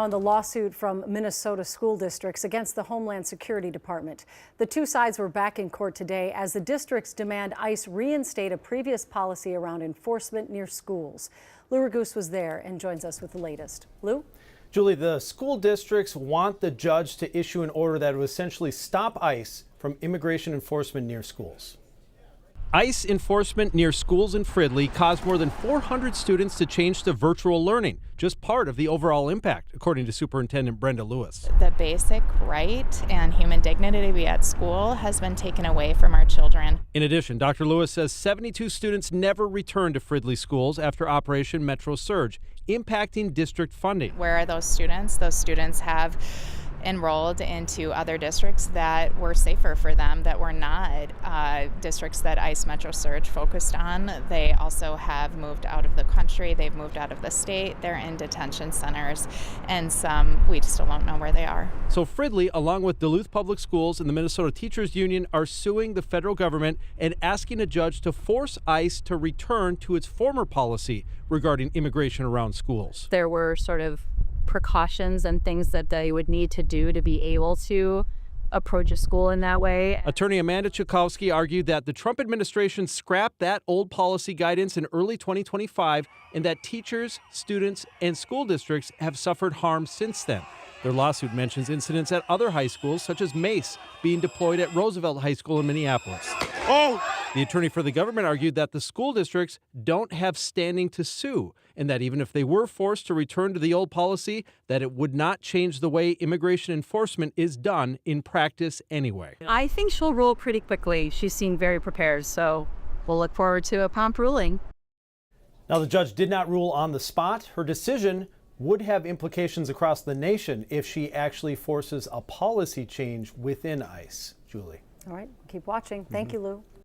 On the lawsuit from Minnesota school districts against the Homeland Security Department. The two sides were back in court today as the districts demand ICE reinstate a previous policy around enforcement near schools. Lou Ragoose was there and joins us with the latest. Lou? Julie, the school districts want the judge to issue an order that would essentially stop ICE from immigration enforcement near schools. ICE enforcement near schools in Fridley caused more than 400 students to change to virtual learning, just part of the overall impact, according to Superintendent Brenda Lewis. The basic right and human dignity to be at school has been taken away from our children. In addition, Dr. Lewis says 72 students never returned to Fridley schools after Operation Metro Surge, impacting district funding. Where are those students? Those students have enrolled into other districts that were safer for them, that were not districts that ICE Metro Surge focused on. They also have moved out of the country, they've moved out of the state, they're in detention centers, and some we still don't know where they are. So Fridley, along with Duluth Public Schools and the Minnesota Teachers Union, are suing the federal government and asking a judge to force ICE to return to its former policy regarding immigration around schools. There were sort of precautions and things that they would need to do to be able to approach a school in that way. Attorney Amanda Chukowski argued that the Trump administration scrapped that old policy guidance in early 2025 and that teachers, students, and school districts have suffered harm since then. Their lawsuit mentions incidents at other high schools, such as Mace, being deployed at Roosevelt High School in Minneapolis. The attorney for the government argued that the school districts don't have standing to sue, and that even if they were forced to return to the old policy, that it would not change the way immigration enforcement is done in practice anyway. I think she'll rule pretty quickly. She seemed very prepared, so we'll look forward to a prompt ruling. Now, the judge did not rule on the spot. Her decision would have implications across the nation if she actually forces a policy change within ICE. Julie. All right, keep watching. Thank you, Lou.